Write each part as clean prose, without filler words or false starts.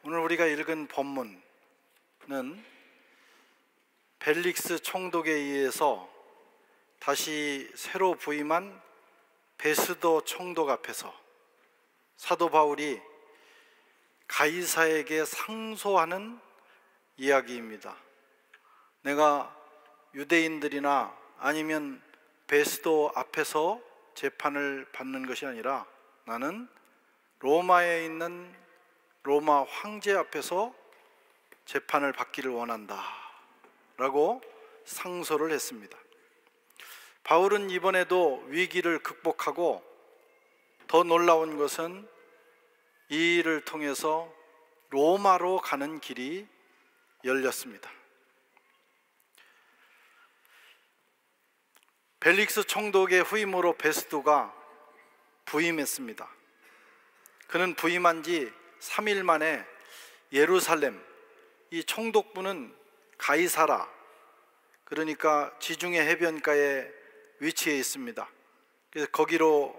오늘 우리가 읽은 본문은 벨릭스 총독에 의해서 다시 새로 부임한 베스도 총독 앞에서 사도 바울이 가이사에게 상소하는 이야기입니다. 내가 유대인들이나 아니면 베스도 앞에서 재판을 받는 것이 아니라 나는 로마에 있는 로마 황제 앞에서 재판을 받기를 원한다 라고 상소를 했습니다. 바울은 이번에도 위기를 극복하고 더 놀라운 것은 이 일을 통해서 로마로 가는 길이 열렸습니다. 벨릭스 총독의 후임으로 베스도가 부임했습니다. 그는 부임한 지 3일 만에 예루살렘, 이 총독부는 가이사라, 그러니까 지중해 해변가에 위치해 있습니다. 그래서 거기로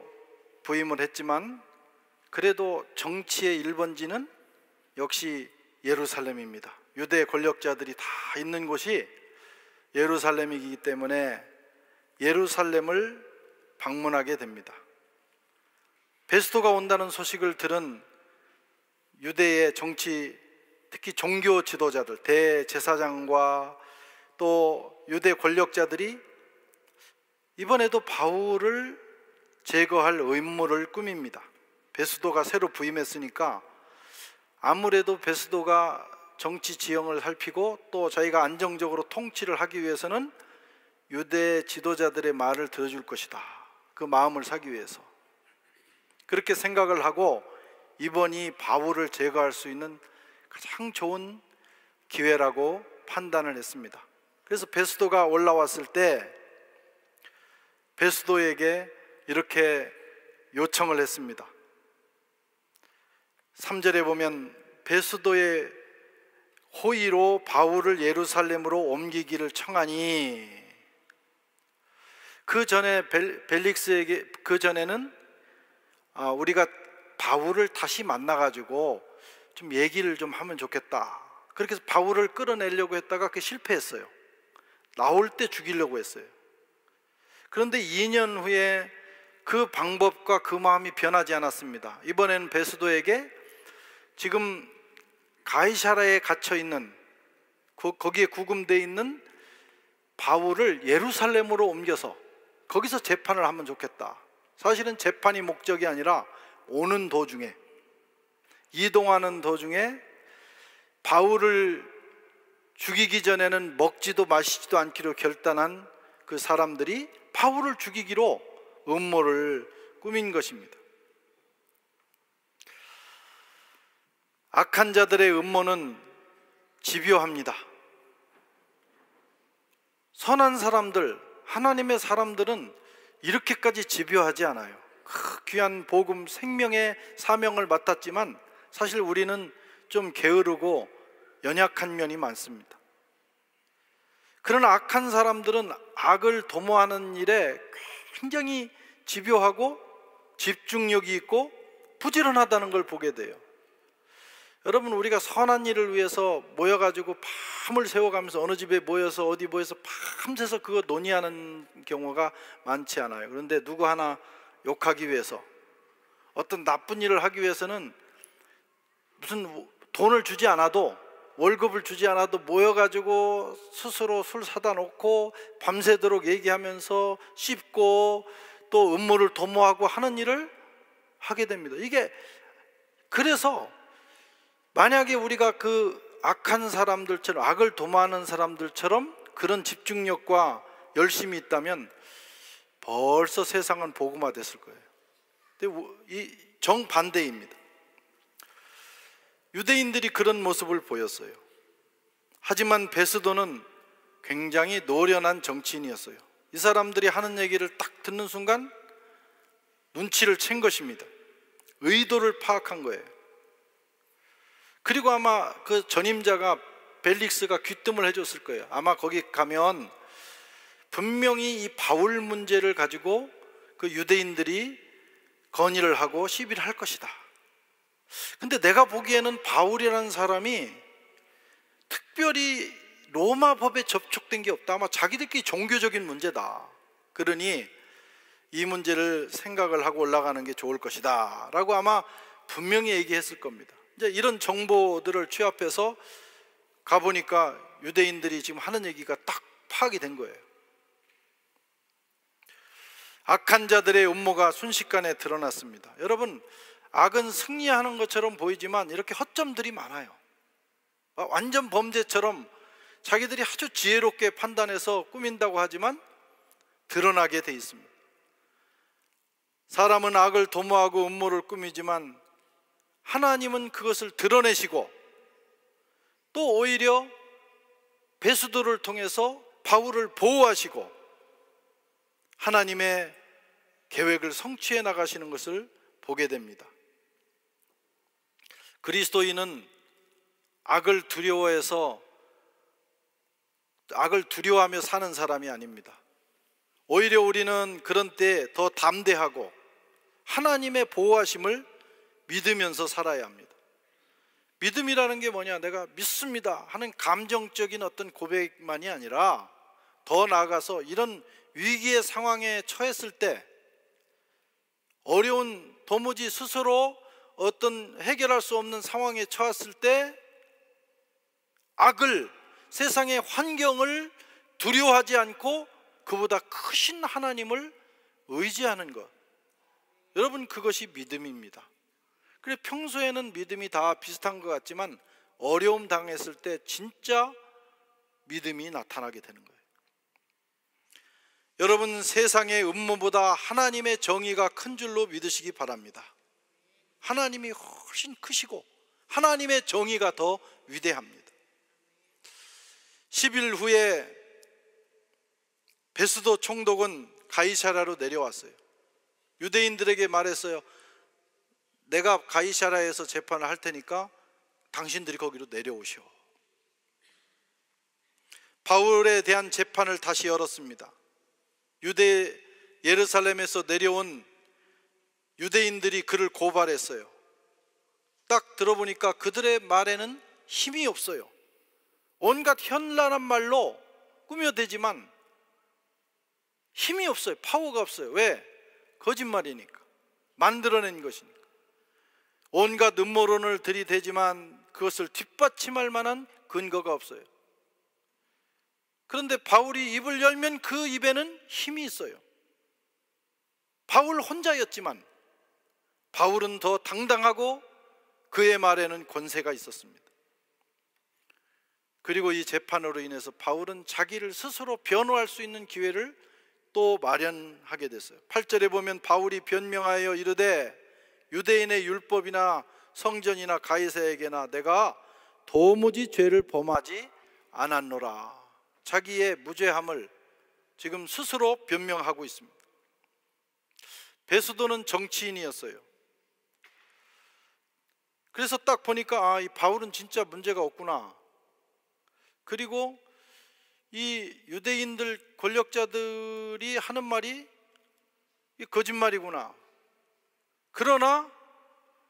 부임을 했지만 그래도 정치의 1번지는 역시 예루살렘입니다. 유대 권력자들이 다 있는 곳이 예루살렘이기 때문에 예루살렘을 방문하게 됩니다. 베스도가 온다는 소식을 들은 유대의 정치, 특히 종교 지도자들, 대제사장과 또 유대 권력자들이 이번에도 바울을 제거할 음모를 꾸밉니다. 베스도가 새로 부임했으니까 아무래도 베스도가 정치 지형을 살피고 또 자기가 안정적으로 통치를 하기 위해서는 유대 지도자들의 말을 들어줄 것이다, 그 마음을 사기 위해서 그렇게 생각을 하고 이번이 바울을 제거할 수 있는 가장 좋은 기회라고 판단을 했습니다. 그래서 베스도가 올라왔을 때 베스도에게 이렇게 요청을 했습니다. 3절에 보면 베스도의 호의로 바울을 예루살렘으로 옮기기를 청하니, 그 전에 벨릭스에게, 그 전에는 우리가 바울을 다시 만나가지고 좀 얘기를 좀 하면 좋겠다, 그렇게 해서 바울을 끌어내려고 했다가 그게 실패했어요. 나올 때 죽이려고 했어요. 그런데 2년 후에 그 방법과 그 마음이 변하지 않았습니다. 이번에는 베스도에게 지금 가이사라에 갇혀있는, 거기에 구금되어 있는 바울을 예루살렘으로 옮겨서 거기서 재판을 하면 좋겠다. 사실은 재판이 목적이 아니라 오는 도중에, 이동하는 도중에 바울을 죽이기 전에는 먹지도 마시지도 않기로 결단한 그 사람들이 바울을 죽이기로 음모를 꾸민 것입니다. 악한 자들의 음모는 집요합니다. 선한 사람들, 하나님의 사람들은 이렇게까지 집요하지 않아요. 귀한 복음, 생명의 사명을 맡았지만 사실 우리는 좀 게으르고 연약한 면이 많습니다. 그러나 악한 사람들은 악을 도모하는 일에 굉장히 집요하고 집중력이 있고 부지런하다는 걸 보게 돼요. 여러분, 우리가 선한 일을 위해서 모여가지고 밤을 새워가면서 어느 집에 모여서 어디 모여서 밤새서 그거 논의하는 경우가 많지 않아요. 그런데 누구 하나 욕하기 위해서, 어떤 나쁜 일을 하기 위해서는 무슨 돈을 주지 않아도, 월급을 주지 않아도 모여가지고 스스로 술 사다 놓고 밤새도록 얘기하면서 씹고 또 음모를 도모하고 하는 일을 하게 됩니다. 이게, 그래서 만약에 우리가 그 악한 사람들처럼, 악을 도모하는 사람들처럼 그런 집중력과 열심이 있다면 벌써 세상은 복음화됐을 거예요. 근데 이 정반대입니다. 유대인들이 그런 모습을 보였어요. 하지만 베스도는 굉장히 노련한 정치인이었어요. 이 사람들이 하는 얘기를 딱 듣는 순간 눈치를 챈 것입니다. 의도를 파악한 거예요. 그리고 아마 그 전임자가, 벨릭스가 귀뜸을 해줬을 거예요. 아마 거기 가면 분명히 이 바울 문제를 가지고 그 유대인들이 건의를 하고 시비를 할 것이다. 근데 내가 보기에는 바울이라는 사람이 특별히 로마 법에 접촉된 게 없다. 아마 자기들끼리 종교적인 문제다. 그러니 이 문제를 생각을 하고 올라가는 게 좋을 것이다 라고 아마 분명히 얘기했을 겁니다. 이제 이런 정보들을 취합해서 가보니까 유대인들이 지금 하는 얘기가 딱 파악이 된 거예요. 악한 자들의 음모가 순식간에 드러났습니다. 여러분, 악은 승리하는 것처럼 보이지만 이렇게 허점들이 많아요. 완전 범죄처럼 자기들이 아주 지혜롭게 판단해서 꾸민다고 하지만 드러나게 돼 있습니다. 사람은 악을 도모하고 음모를 꾸미지만 하나님은 그것을 드러내시고 또 오히려 베스도를 통해서 바울을 보호하시고 하나님의 계획을 성취해 나가시는 것을 보게 됩니다. 그리스도인은 악을 두려워하며 사는 사람이 아닙니다. 오히려 우리는 그런 때 더 담대하고 하나님의 보호하심을 믿으면서 살아야 합니다. 믿음이라는 게 뭐냐? 내가 믿습니다 하는 감정적인 어떤 고백만이 아니라 더 나아가서 이런 위기의 상황에 처했을 때, 어려운 도무지 스스로 어떤 해결할 수 없는 상황에 처했을 때 악을, 세상의 환경을 두려워하지 않고 그보다 크신 하나님을 의지하는 것, 여러분, 그것이 믿음입니다. 그래, 평소에는 믿음이 다 비슷한 것 같지만 어려움 당했을 때 진짜 믿음이 나타나게 되는 거예요. 여러분, 세상의 음모보다 하나님의 정의가 큰 줄로 믿으시기 바랍니다. 하나님이 훨씬 크시고 하나님의 정의가 더 위대합니다. 10일 후에 베스도 총독은 가이사랴로 내려왔어요. 유대인들에게 말했어요. 내가 가이사랴에서 재판을 할 테니까 당신들이 거기로 내려오시오. 바울에 대한 재판을 다시 열었습니다. 유대 예루살렘에서 내려온 유대인들이 그를 고발했어요. 딱 들어보니까 그들의 말에는 힘이 없어요. 온갖 현란한 말로 꾸며대지만 힘이 없어요. 파워가 없어요. 왜? 거짓말이니까, 만들어낸 것이니까. 온갖 음모론을 들이대지만 그것을 뒷받침할 만한 근거가 없어요. 그런데 바울이 입을 열면 그 입에는 힘이 있어요. 바울 혼자였지만 바울은 더 당당하고 그의 말에는 권세가 있었습니다. 그리고 이 재판으로 인해서 바울은 자기를 스스로 변호할 수 있는 기회를 또 마련하게 됐어요. 8절에 보면 바울이 변명하여 이르되 유대인의 율법이나 성전이나 가이사에게나 내가 도무지 죄를 범하지 않았노라. 자기의 무죄함을 지금 스스로 변명하고 있습니다. 베스도는 정치인이었어요. 그래서 딱 보니까 이 바울은 진짜 문제가 없구나. 그리고 이 유대인들 권력자들이 하는 말이 거짓말이구나. 그러나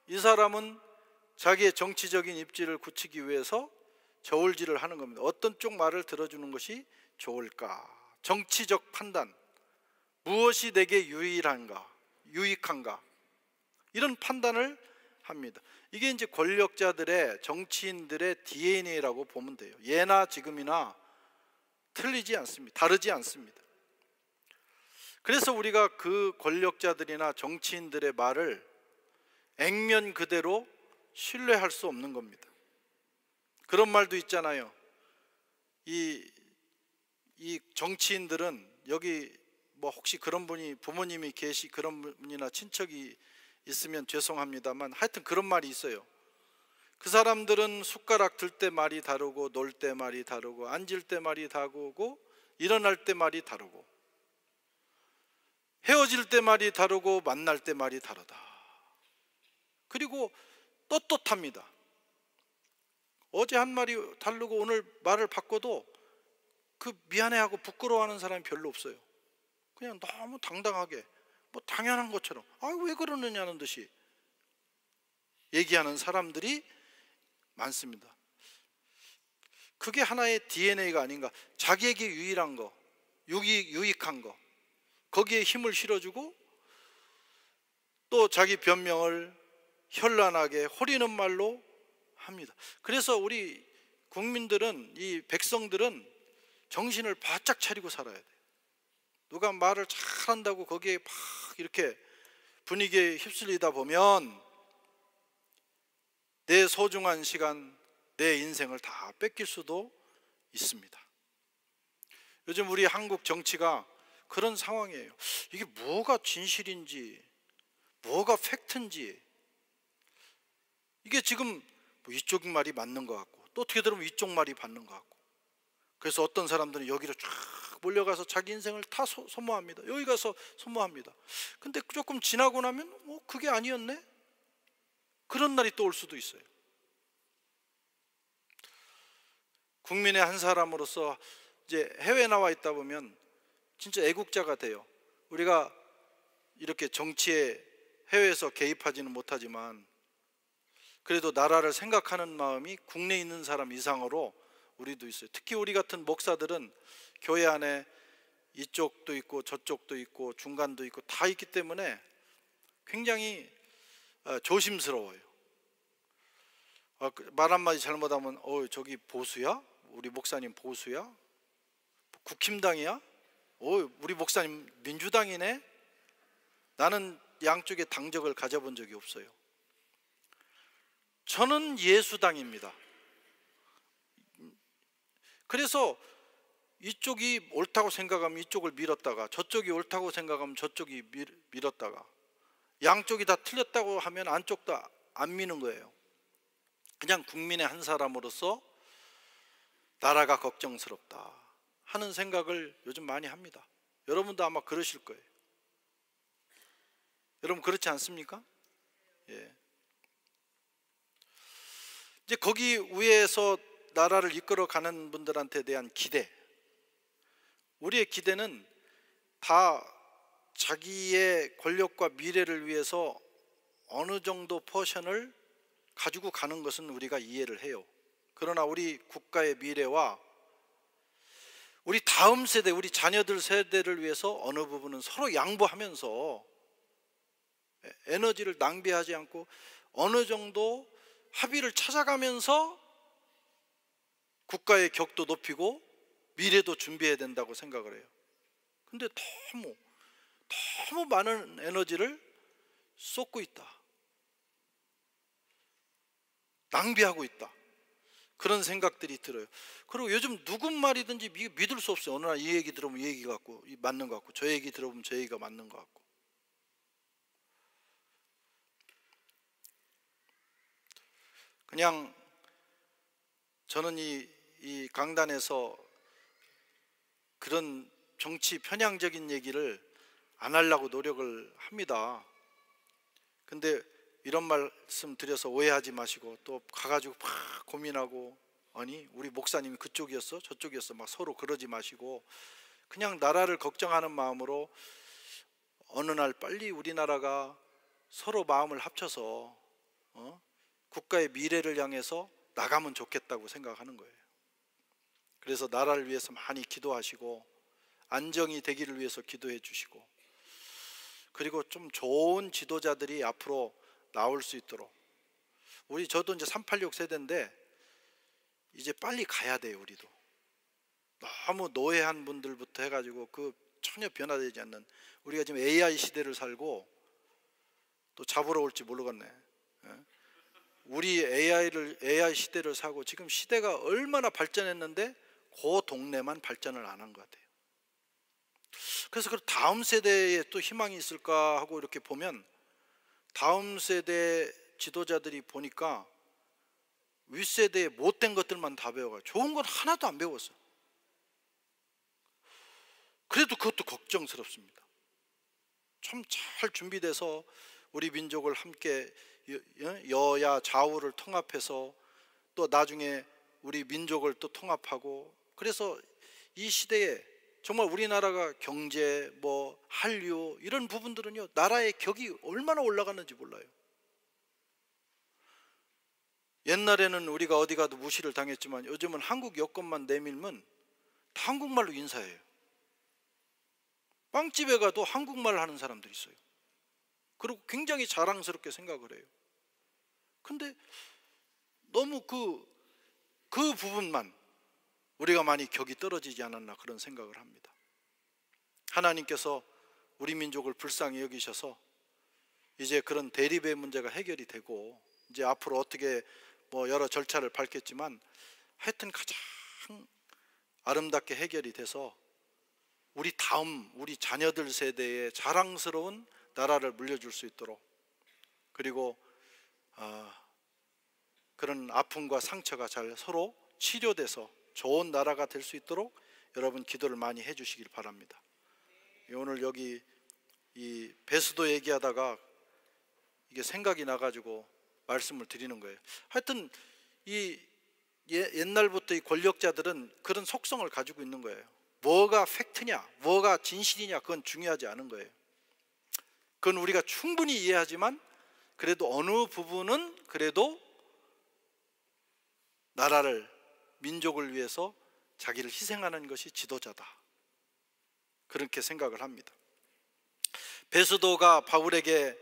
이 사람은 자기의 정치적인 입지를 굳히기 위해서 저울질을 하는 겁니다. 어떤 쪽 말을 들어주는 것이 좋을까? 정치적 판단, 무엇이 내게 유익한가? 이런 판단을 합니다. 이게 이제 권력자들의, 정치인들의 DNA라고 보면 돼요. 예나 지금이나 틀리지 않습니다. 다르지 않습니다. 그래서 우리가 그 권력자들이나 정치인들의 말을 액면 그대로 신뢰할 수 없는 겁니다. 그런 말도 있잖아요. 이 정치인들은, 여기 뭐 혹시 그런 분이, 부모님이 그런 분이나 친척이 있으면 죄송합니다만 하여튼 그런 말이 있어요. 그 사람들은 숟가락 들 때 말이 다르고, 놀 때 말이 다르고, 앉을 때 말이 다르고, 일어날 때 말이 다르고, 헤어질 때 말이 다르고, 만날 때 말이 다르다. 그리고 떳떳합니다. 어제 한 말이 다르고 오늘 말을 바꿔도 그 미안해하고 부끄러워하는 사람이 별로 없어요. 그냥 너무 당당하게, 뭐 당연한 것처럼, 왜 그러느냐는 듯이. 얘기하는 사람들이 많습니다. 그게 하나의 DNA가 아닌가. 자기에게 유일한 거, 유익한 거, 거기에 힘을 실어주고 또 자기 변명을 현란하게 호리는 말로 합니다. 그래서 우리 국민들은, 이 백성들은 정신을 바짝 차리고 살아야 돼요. 누가 말을 잘한다고 거기에 막 이렇게 분위기에 휩쓸리다 보면 내 소중한 시간, 내 인생을 다 뺏길 수도 있습니다. 요즘 우리 한국 정치가 그런 상황이에요. 이게 뭐가 진실인지, 뭐가 팩트인지, 이게 지금 뭐 이쪽 말이 맞는 것 같고 또 어떻게 들으면 이쪽 말이 맞는 것 같고, 그래서 어떤 사람들은 여기로 쫙 몰려가서 자기 인생을 다 소모합니다. 여기 가서 소모합니다. 근데 조금 지나고 나면 그게 아니었네? 그런 날이 또 올 수도 있어요. 국민의 한 사람으로서 이제 해외에 나와 있다 보면 진짜 애국자가 돼요. 우리가 이렇게 정치에 해외에서 개입하지는 못하지만 그래도 나라를 생각하는 마음이 국내에 있는 사람 이상으로 우리도 있어요. 특히 우리 같은 목사들은 교회 안에 이쪽도 있고 저쪽도 있고 중간도 있고 다 있기 때문에 굉장히 조심스러워요. 말 한마디 잘못하면 저기 보수야? 우리 목사님 보수야? 국힘당이야? 우리 목사님 민주당이네? 나는 양쪽의 당적을 가져본 적이 없어요. 저는 예수당입니다. 그래서 이쪽이 옳다고 생각하면 이쪽을 밀었다가, 저쪽이 옳다고 생각하면 저쪽이 밀었다가, 양쪽이 다 틀렸다고 하면 안쪽도 안 미는 거예요. 그냥 국민의 한 사람으로서 나라가 걱정스럽다 하는 생각을 요즘 많이 합니다. 여러분도 아마 그러실 거예요. 여러분 그렇지 않습니까? 예. 이제 거기 위에서 나라를 이끌어가는 분들한테 대한 기대, 우리의 기대는 다 자기의 권력과 미래를 위해서 어느 정도 포션을 가지고 가는 것은 우리가 이해를 해요. 그러나 우리 국가의 미래와 우리 다음 세대, 우리 자녀들 세대를 위해서 어느 부분은 서로 양보하면서 에너지를 낭비하지 않고 어느 정도 합의를 찾아가면서 국가의 격도 높이고 미래도 준비해야 된다고 생각을 해요. 근데 너무 많은 에너지를 쏟고 있다, 낭비하고 있다, 그런 생각들이 들어요. 그리고 요즘 누구 말이든지 믿을 수 없어요. 어느 날 이 얘기 들으면 이 얘기 같고 맞는 것 같고, 저 얘기 들어보면 저 얘기가 맞는 것 같고. 그냥 저는 이 강단에서 그런 정치 편향적인 얘기를 안 하려고 노력을 합니다. 근데 이런 말씀 드려서 오해하지 마시고 또 가가지고 막 고민하고, 아니 우리 목사님이 그쪽이었어 저쪽이었어 막 서로 그러지 마시고, 그냥 나라를 걱정하는 마음으로 어느 날 빨리 우리나라가 서로 마음을 합쳐서 국가의 미래를 향해서 나가면 좋겠다고 생각하는 거예요. 그래서 나라를 위해서 많이 기도하시고 안정이 되기를 위해서 기도해 주시고, 그리고 좀 좋은 지도자들이 앞으로 나올 수 있도록, 저도 이제 386 세대인데 이제 빨리 가야 돼요. 우리도 너무 노예한 분들부터 해가지고 그 전혀 변화되지 않는, 우리가 지금 AI 시대를 살고 또 잡으러 올지 모르겠네. 우리 AI 시대를 사고 지금 시대가 얼마나 발전했는데 그 동네만 발전을 안 한 것 같아요. 그래서 그 다음 세대에 또 희망이 있을까 하고 이렇게 보면, 다음 세대 지도자들이 보니까 윗세대의 못된 것들만 다 배워가지고 좋은 건 하나도 안 배웠어요. 그래도 그것도 걱정스럽습니다. 참 잘 준비돼서 우리 민족을 함께 여야 좌우를 통합해서 또 나중에 우리 민족을 또 통합하고, 그래서 이 시대에 정말 우리나라가 경제, 한류 이런 부분들은요, 나라의 격이 얼마나 올라갔는지 몰라요. 옛날에는 우리가 어디 가도 무시를 당했지만 요즘은 한국 여권만 내밀면 다 한국말로 인사해요. 빵집에 가도 한국말 하는 사람들이 있어요. 그리고 굉장히 자랑스럽게 생각을 해요. 근데 너무 그 부분만 우리가 많이 격이 떨어지지 않았나 그런 생각을 합니다. 하나님께서 우리 민족을 불쌍히 여기셔서 이제 그런 대립의 문제가 해결이 되고 이제 앞으로 어떻게 여러 절차를 밟겠지만 하여튼 가장 아름답게 해결이 돼서 우리 자녀들 세대에 자랑스러운 나라를 물려줄 수 있도록, 그리고 그런 아픔과 상처가 잘 서로 치료돼서 좋은 나라가 될 수 있도록 여러분 기도를 많이 해주시길 바랍니다. 오늘 여기 이 배수도 얘기하다가 이게 생각이 나가지고 말씀을 드리는 거예요. 하여튼 이 옛날부터 이 권력자들은 그런 속성을 가지고 있는 거예요. 뭐가 팩트냐, 뭐가 진실이냐, 그건 중요하지 않은 거예요. 그건 우리가 충분히 이해하지만 그래도 어느 부분은 그래도 나라를, 민족을 위해서 자기를 희생하는 것이 지도자다, 그렇게 생각을 합니다. 베스도가 바울에게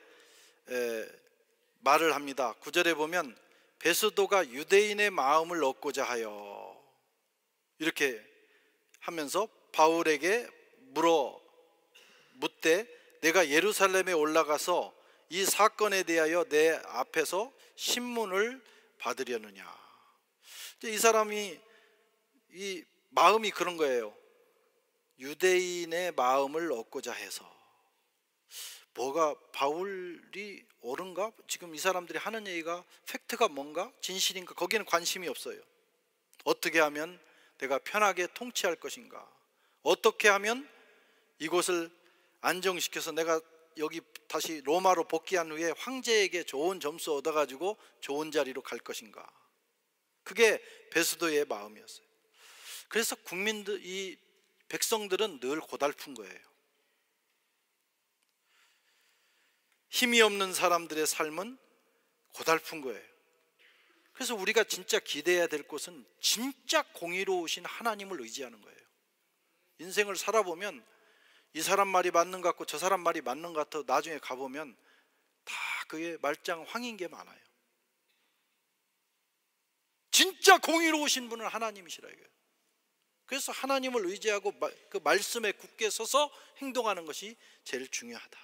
말을 합니다. 9절에 보면 베스도가 유대인의 마음을 얻고자 하여, 이렇게 하면서 바울에게 묻되 내가 예루살렘에 올라가서 이 사건에 대하여 내 앞에서 신문을 받으려느냐. 이 사람이 이 마음이 그런 거예요. 유대인의 마음을 얻고자 해서. 뭐가 바울이 옳은가? 지금 이 사람들이 하는 얘기가 팩트가 뭔가? 진실인가? 거기는 관심이 없어요. 어떻게 하면 내가 편하게 통치할 것인가? 어떻게 하면 이곳을 안정시켜서 내가 여기 다시 로마로 복귀한 후에 황제에게 좋은 점수 얻어가지고 좋은 자리로 갈 것인가? 그게 베스도의 마음이었어요. 그래서 이 백성들은 늘 고달픈 거예요. 힘이 없는 사람들의 삶은 고달픈 거예요. 그래서 우리가 진짜 기대해야 될 것은 진짜 공의로우신 하나님을 의지하는 거예요. 인생을 살아보면 이 사람 말이 맞는 것 같고 저 사람 말이 맞는 것 같아 나중에 가보면 다 그게 말짱황인 게 많아요. 진짜 공의로우신 분은 하나님이시라 이거예요. 그래서 하나님을 의지하고 그 말씀에 굳게 서서 행동하는 것이 제일 중요하다.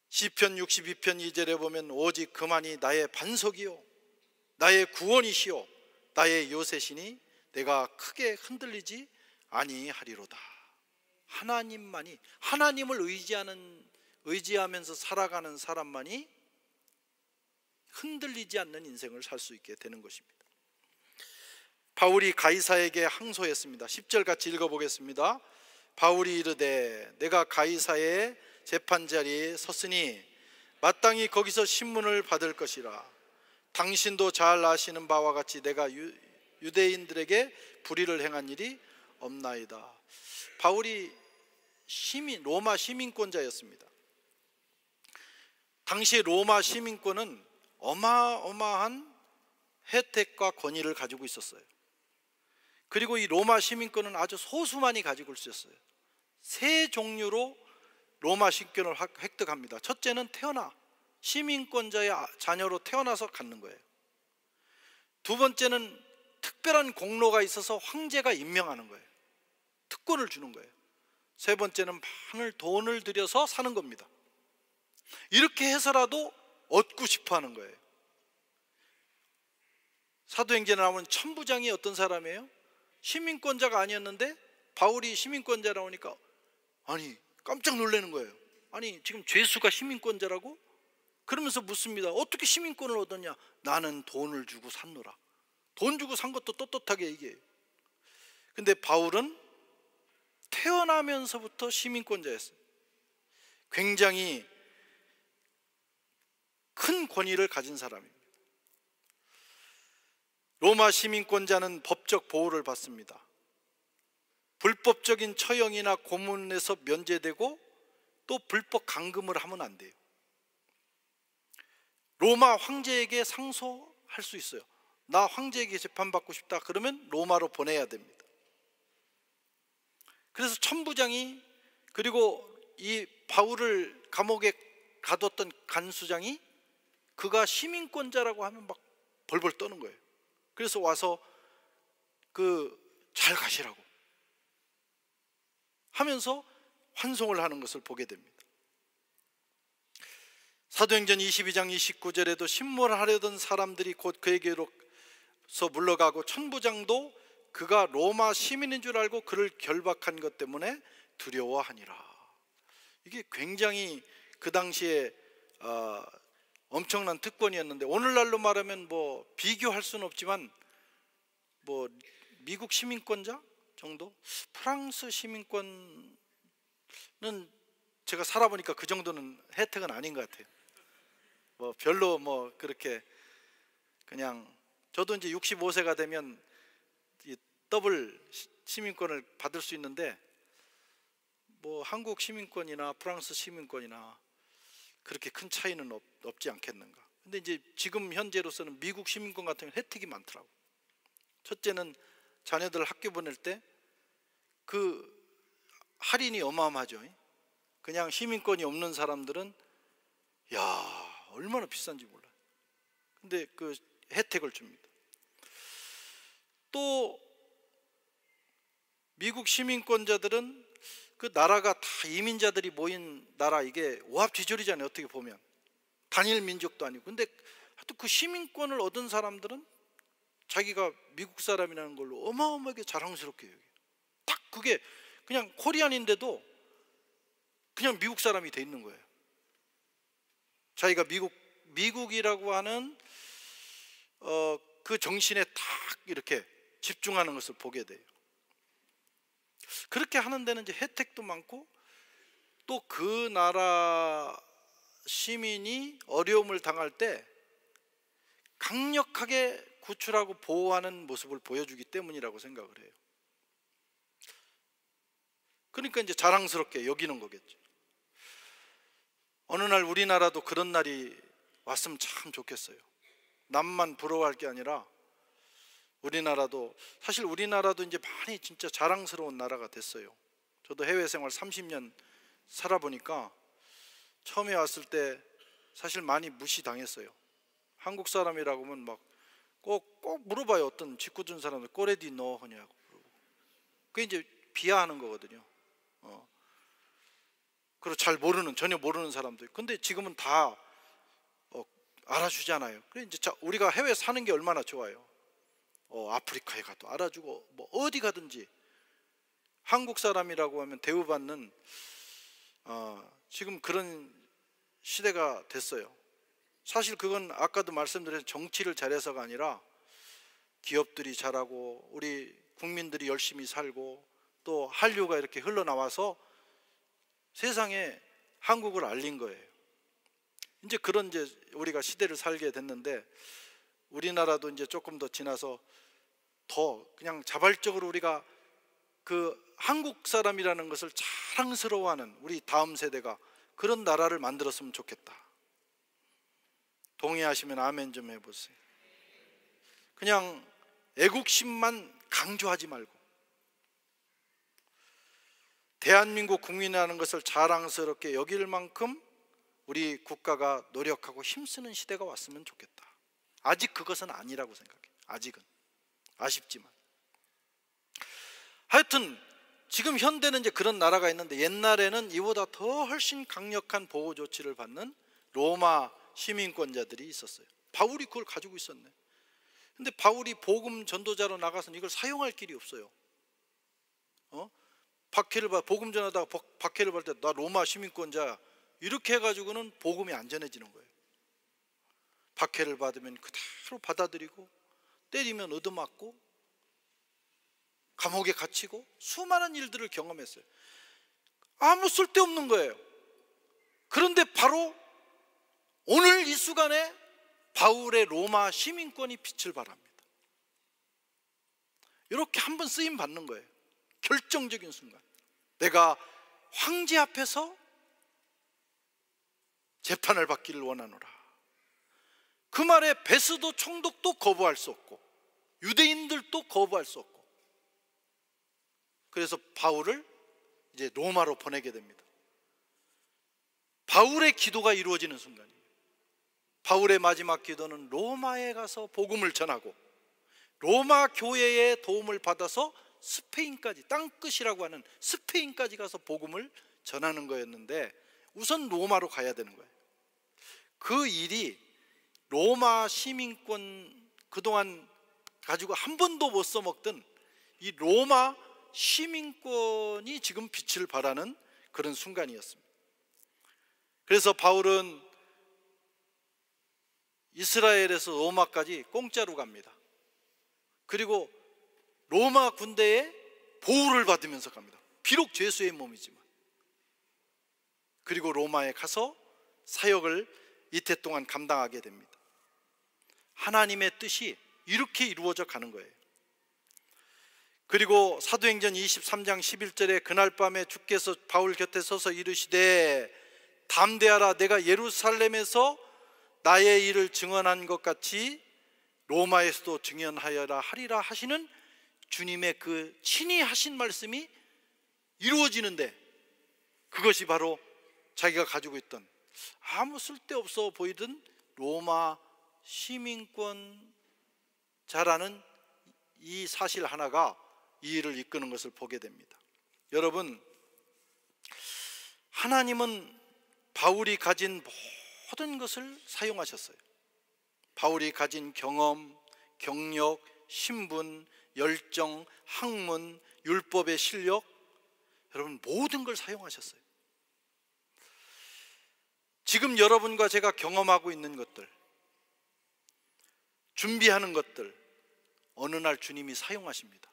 시편 62편 2절에 보면 오직 그만이 나의 반석이요 나의 구원이시요 나의 요새시니 내가 크게 흔들리지 아니하리로다. 하나님만이, 하나님을 의지하면서 살아가는 사람만이 흔들리지 않는 인생을 살 수 있게 되는 것입니다. 바울이 가이사에게 항소했습니다. 10절 같이 읽어보겠습니다. 바울이 이르되 내가 가이사의 재판자리에 섰으니 마땅히 거기서 신문을 받을 것이라. 당신도 잘 아시는 바와 같이 내가 유대인들에게 불의를 행한 일이 없나이다. 바울이 로마 시민권자였습니다. 당시 로마 시민권은 어마어마한 혜택과 권위를 가지고 있었어요. 그리고 이 로마 시민권은 아주 소수만이 가지고 있었어요. 세 종류로 로마 시민권을 획득합니다. 첫째는 시민권자의 자녀로 태어나서 갖는 거예요. 두 번째는 특별한 공로가 있어서 황제가 임명하는 거예요. 특권을 주는 거예요. 세 번째는 많은 돈을 들여서 사는 겁니다. 이렇게 해서라도 얻고 싶어 하는 거예요. 사도행전에 나오는 천부장이 어떤 사람이에요? 시민권자가 아니었는데 바울이 시민권자라고 하니까 깜짝 놀라는 거예요. 지금 죄수가 시민권자라고? 그러면서 묻습니다. 어떻게 시민권을 얻었냐? 나는 돈을 주고 샀노라. 돈 주고 산 것도 떳떳하게 얘기해요. 근데 바울은 태어나면서부터 시민권자였어요. 굉장히 큰 권위를 가진 사람입니다. 로마 시민권자는 법적 보호를 받습니다. 불법적인 처형이나 고문에서 면제되고 또 불법 감금을 하면 안 돼요. 로마 황제에게 상소할 수 있어요. 나 황제에게 재판받고 싶다 그러면 로마로 보내야 됩니다. 그래서 천부장이, 그리고 이 바울을 감옥에 가뒀던 간수장이 그가 시민권자라고 하면 막 벌벌 떠는 거예요. 그래서 와서 잘 가시라고 하면서 환송을 하는 것을 보게 됩니다. 사도행전 22장 29절에도 신문하려던 사람들이 곧 그에게로서 물러가고 천부장도 그가 로마 시민인 줄 알고 그를 결박한 것 때문에 두려워하니라. 이게 굉장히 그 당시에 엄청난 특권이었는데, 오늘날로 말하면 뭐 비교할 수는 없지만 뭐 미국 시민권자 정도? 프랑스 시민권은 제가 살아보니까 그 정도는 혜택은 아닌 것 같아요. 뭐 별로 뭐 그렇게, 그냥 저도 이제 65세가 되면 이 더블 시민권을 받을 수 있는데, 뭐 한국 시민권이나 프랑스 시민권이나 그렇게 큰 차이는 없지 않겠는가. 근데 이제 지금 현재로서는 미국 시민권 같은 경우 혜택이 많더라고. 첫째는 자녀들 학교 보낼 때 그 할인이 어마어마하죠. 그냥 시민권이 없는 사람들은 야, 얼마나 비싼지 몰라요. 근데 그 혜택을 줍니다. 또 미국 시민권자들은 그 나라가 다 이민자들이 모인 나라, 이게 오합지졸이잖아요. 어떻게 보면 단일 민족도 아니고. 근데 하여튼 그 시민권을 얻은 사람들은 자기가 미국 사람이라는 걸로 어마어마하게 자랑스럽게 여겨요. 딱 그게 그냥 코리안인데도 그냥 미국 사람이 돼 있는 거예요. 자기가 미국이라고 하는 그 정신에 딱 이렇게 집중하는 것을 보게 돼요. 그렇게 하는 데는 이제 혜택도 많고, 또 그 나라 시민이 어려움을 당할 때 강력하게 구출하고 보호하는 모습을 보여주기 때문이라고 생각을 해요. 그러니까 이제 자랑스럽게 여기는 거겠죠. 어느 날 우리나라도 그런 날이 왔으면 참 좋겠어요. 남만 부러워할 게 아니라 우리나라도, 사실 우리나라도 이제 많이 진짜 자랑스러운 나라가 됐어요. 저도 해외 생활 30년 살아보니까 처음에 왔을 때 사실 많이 무시당했어요. 한국 사람이라고 하면 막 꼭 물어봐요. 어떤 직구준 사람들 꼬레디 너 하냐고. 그게 이제 비하하는 거거든요. 그리고 전혀 모르는 사람들. 근데 지금은 다 알아주잖아요. 그래 이제 우리가 해외 사는 게 얼마나 좋아요. 아프리카에 가도 알아주고, 뭐 어디 가든지 한국 사람이라고 하면 대우받는 지금 그런 시대가 됐어요. 사실 그건 아까도 말씀드린 정치를 잘해서가 아니라 기업들이 잘하고 우리 국민들이 열심히 살고 또 한류가 이렇게 흘러나와서 세상에 한국을 알린 거예요. 이제 그런 이제 우리가 시대를 살게 됐는데, 우리나라도 이제 조금 더 지나서 더 그냥 자발적으로 우리가 그 한국 사람이라는 것을 자랑스러워하는 우리 다음 세대가 그런 나라를 만들었으면 좋겠다. 동의하시면 아멘 좀 해보세요. 그냥 애국심만 강조하지 말고 대한민국 국민이라는 것을 자랑스럽게 여길 만큼 우리 국가가 노력하고 힘쓰는 시대가 왔으면 좋겠다. 아직 그것은 아니라고 생각해요. 아직은 아쉽지만. 하여튼 지금 현대는 이제 그런 나라가 있는데, 옛날에는 이보다 더 훨씬 강력한 보호 조치를 받는 로마 시민권자들이 있었어요. 바울이 그걸 가지고 있었네. 근데 바울이 복음 전도자로 나가서는 이걸 사용할 길이 없어요. 박해를 복음 전하다가 박해를 받을 때 나 로마 시민권자 이렇게 해가지고는 복음이 안 전해지는 거예요. 박해를 받으면 그대로 받아들이고, 때리면 얻어맞고, 감옥에 갇히고, 수많은 일들을 경험했어요. 아무 쓸데없는 거예요. 그런데 바로 오늘 이 순간에 바울의 로마 시민권이 빛을 발합니다. 이렇게 한번 쓰임 받는 거예요. 결정적인 순간, 내가 황제 앞에서 재판을 받기를 원하노라. 그 말에 베스도 총독도 거부할 수 없고 유대인들도 거부할 수 없고, 그래서 바울을 이제 로마로 보내게 됩니다. 바울의 기도가 이루어지는 순간이에요. 바울의 마지막 기도는 로마에 가서 복음을 전하고 로마 교회의 도움을 받아서 스페인까지, 땅끝이라고 하는 스페인까지 가서 복음을 전하는 거였는데 우선 로마로 가야 되는 거예요. 그 일이 로마 시민권, 그동안 가지고 한 번도 못 써먹던 이 로마 시민권이 지금 빛을 발하는 그런 순간이었습니다. 그래서 바울은 이스라엘에서 로마까지 공짜로 갑니다. 그리고 로마 군대의 보호를 받으면서 갑니다. 비록 죄수의 몸이지만. 그리고 로마에 가서 사역을 이태 동안 감당하게 됩니다. 하나님의 뜻이 이렇게 이루어져 가는 거예요. 그리고 사도행전 23장 11절에 그날 밤에 주께서 바울 곁에 서서 이르시되 담대하라, 내가 예루살렘에서 나의 일을 증언한 것 같이 로마에서도 증언하여라 하리라 하시는 주님의 그 친히 하신 말씀이 이루어지는데, 그것이 바로 자기가 가지고 있던 아무 쓸데없어 보이던 로마 시민권 자라는 이 사실 하나가 이 일을 이끄는 것을 보게 됩니다. 여러분, 하나님은 바울이 가진 모든 것을 사용하셨어요. 바울이 가진 경험, 경력, 신분, 열정, 학문, 율법의 실력, 여러분 모든 걸 사용하셨어요. 지금 여러분과 제가 경험하고 있는 것들, 준비하는 것들, 어느 날 주님이 사용하십니다.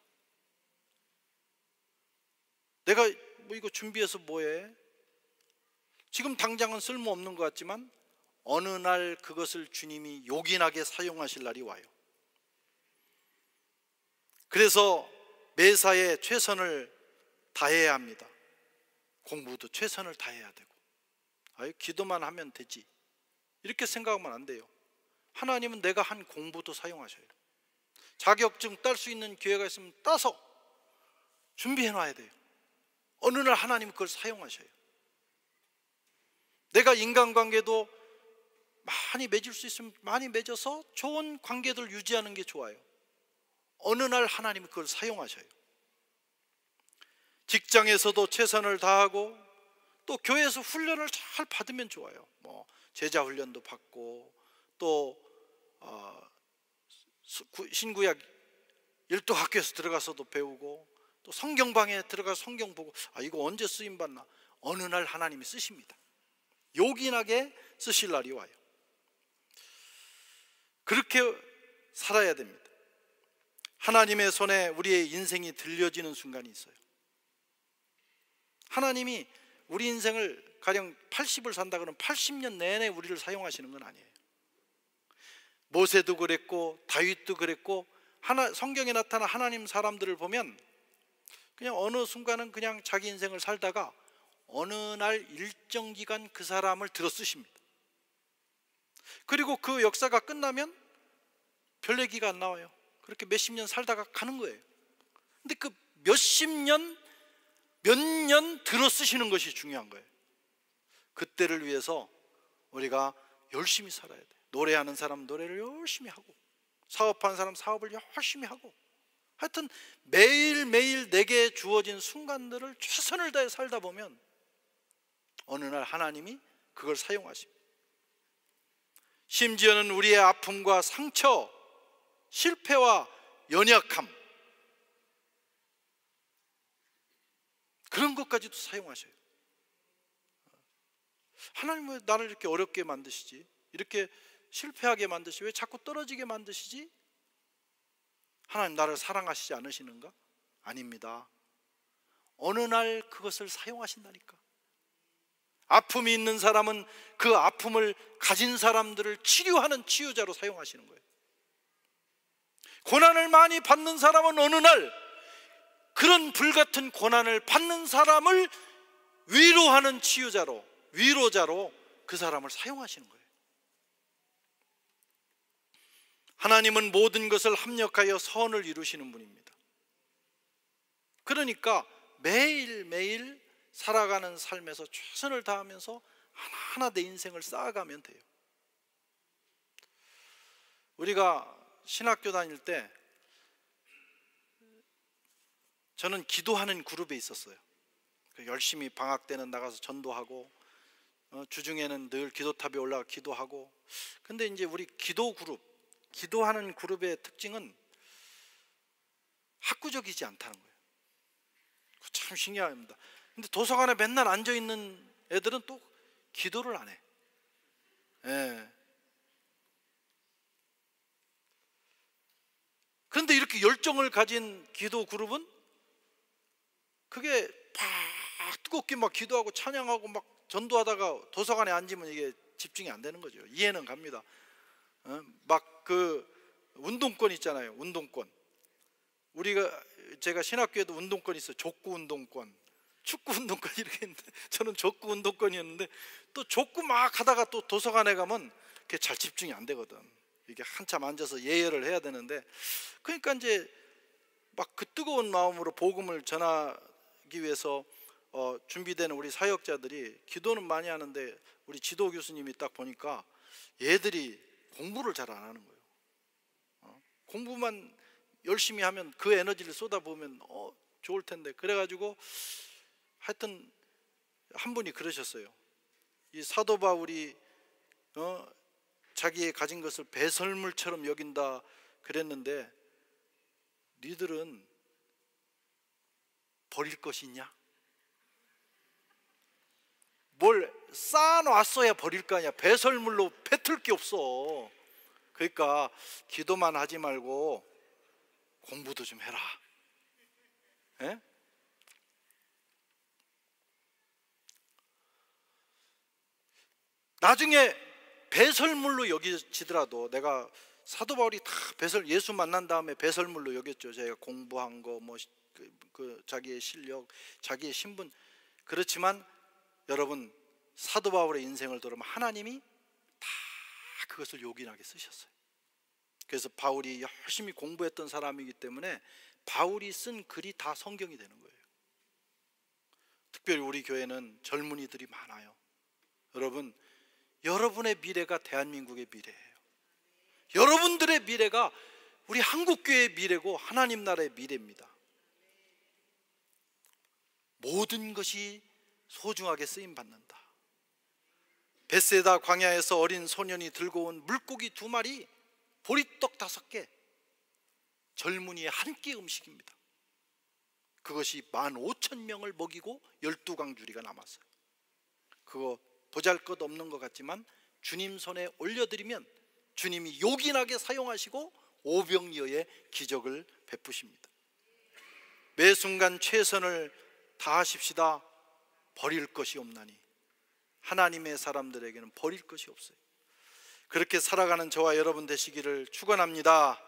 내가 뭐 이거 준비해서 뭐해? 지금 당장은 쓸모없는 것 같지만 어느 날 그것을 주님이 요긴하게 사용하실 날이 와요. 그래서 매사에 최선을 다해야 합니다. 공부도 최선을 다해야 되고, 아유 기도만 하면 되지 이렇게 생각하면 안 돼요. 하나님은 내가 한 공부도 사용하셔요. 자격증 딸 수 있는 기회가 있으면 따서 준비해 놔야 돼요. 어느 날 하나님은 그걸 사용하셔요. 내가 인간관계도 많이 맺을 수 있으면 많이 맺어서 좋은 관계들 유지하는 게 좋아요. 어느 날 하나님은 그걸 사용하셔요. 직장에서도 최선을 다하고 또 교회에서 훈련을 잘 받으면 좋아요. 뭐 제자 훈련도 받고 또 신구약 일도학교에서 들어가서도 배우고 또 성경방에 들어가서 성경 보고, 이거 언제 쓰임 받나? 어느 날 하나님이 쓰십니다. 요긴하게 쓰실 날이 와요. 그렇게 살아야 됩니다. 하나님의 손에 우리의 인생이 들려지는 순간이 있어요. 하나님이 우리 인생을 가령 80을 산다 그러면 80년 내내 우리를 사용하시는 건 아니에요. 모세도 그랬고 다윗도 그랬고, 성경에 나타난 하나님 사람들을 보면 그냥 어느 순간은 그냥 자기 인생을 살다가 어느 날 일정 기간 그 사람을 들어 쓰십니다. 그리고 그 역사가 끝나면 별 얘기가 안 나와요. 그렇게 몇십 년 살다가 가는 거예요. 근데 그 몇십 년, 몇 년 들어 쓰시는 것이 중요한 거예요. 그때를 위해서 우리가 열심히 살아야 돼요. 노래하는 사람 노래를 열심히 하고, 사업하는 사람 사업을 열심히 하고, 하여튼 매일매일 내게 주어진 순간들을 최선을 다해 살다 보면 어느 날 하나님이 그걸 사용하십니다. 심지어는 우리의 아픔과 상처, 실패와 연약함, 그런 것까지도 사용하셔요. 하나님 왜 나를 이렇게 어렵게 만드시지? 이렇게 실패하게 만드시지? 왜 자꾸 떨어지게 만드시지? 하나님 나를 사랑하시지 않으시는가? 아닙니다. 어느 날 그것을 사용하신다니까. 아픔이 있는 사람은 그 아픔을 가진 사람들을 치료하는 치유자로 사용하시는 거예요. 고난을 많이 받는 사람은 어느 날 그런 불같은 고난을 받는 사람을 위로하는 치유자로, 위로자로 그 사람을 사용하시는 거예요. 하나님은 모든 것을 합력하여 선을 이루시는 분입니다. 그러니까 매일매일 살아가는 삶에서 최선을 다하면서 하나하나 내 인생을 쌓아가면 돼요. 우리가 신학교 다닐 때 저는 기도하는 그룹에 있었어요. 열심히 방학 때는 나가서 전도하고 주중에는 늘 기도탑에 올라가 기도하고. 근데 이제 우리 기도 그룹, 기도하는 그룹의 특징은 학구적이지 않다는 거예요. 참 신기합니다. 근데 도서관에 맨날 앉아있는 애들은 또 기도를 안 해. 예. 그런데 이렇게 열정을 가진 기도 그룹은 그게 막 뜨겁게 막 기도하고 찬양하고 막 전도하다가 도서관에 앉으면 이게 집중이 안 되는 거죠. 이해는 갑니다. 막 그 운동권 있잖아요. 운동권. 제가 신학교에도 운동권 있어요. 족구 운동권, 축구 운동권 이렇게 있는데 저는 족구 운동권이었는데 또 족구 막 하다가 또 도서관에 가면 그게 잘 집중이 안 되거든. 이게 한참 앉아서 예열을 해야 되는데, 그러니까 이제 막 그 뜨거운 마음으로 복음을 전하기 위해서 준비되는 우리 사역자들이 기도는 많이 하는데 우리 지도 교수님이 딱 보니까 얘들이 공부를 잘 안 하는 거예요. 공부만 열심히 하면 그 에너지를 쏟아부으면 좋을 텐데. 그래가지고 하여튼 한 분이 그러셨어요. 이 사도 바울이 자기의 가진 것을 배설물처럼 여긴다 그랬는데 니들은 버릴 것이 있냐? 뭘 쌓아놨어야 버릴 거 아니야. 배설물로 뱉을 게 없어. 그러니까 기도만 하지 말고 공부도 좀 해라. 예? 나중에 배설물로 여기지더라도, 내가 사도 바울이 다 예수 만난 다음에 배설물로 여겼죠. 제가 공부한 거, 자기의 실력, 자기의 신분. 그렇지만 여러분, 사도 바울의 인생을 들으면 하나님이 다 그것을 요긴하게 쓰셨어요. 그래서 바울이 열심히 공부했던 사람이기 때문에 바울이 쓴 글이 다 성경이 되는 거예요. 특별히 우리 교회는 젊은이들이 많아요. 여러분, 여러분의 미래가 대한민국의 미래예요. 여러분들의 미래가 우리 한국교회의 미래고 하나님 나라의 미래입니다. 모든 것이 소중하게 쓰임받는다. 베세다 광야에서 어린 소년이 들고 온 물고기 2마리, 보리떡 5개, 젊은이의 한 끼 음식입니다. 그것이 15,000명을 먹이고 12강주리가 남았어요. 그거 보잘것없는 것 같지만 주님 손에 올려드리면 주님이 요긴하게 사용하시고 오병이어의 기적을 베푸십니다. 매 순간 최선을 다하십시다. 버릴 것이 없나니. 하나님의 사람들에게는 버릴 것이 없어요. 그렇게 살아가는 저와 여러분 되시기를 축원합니다.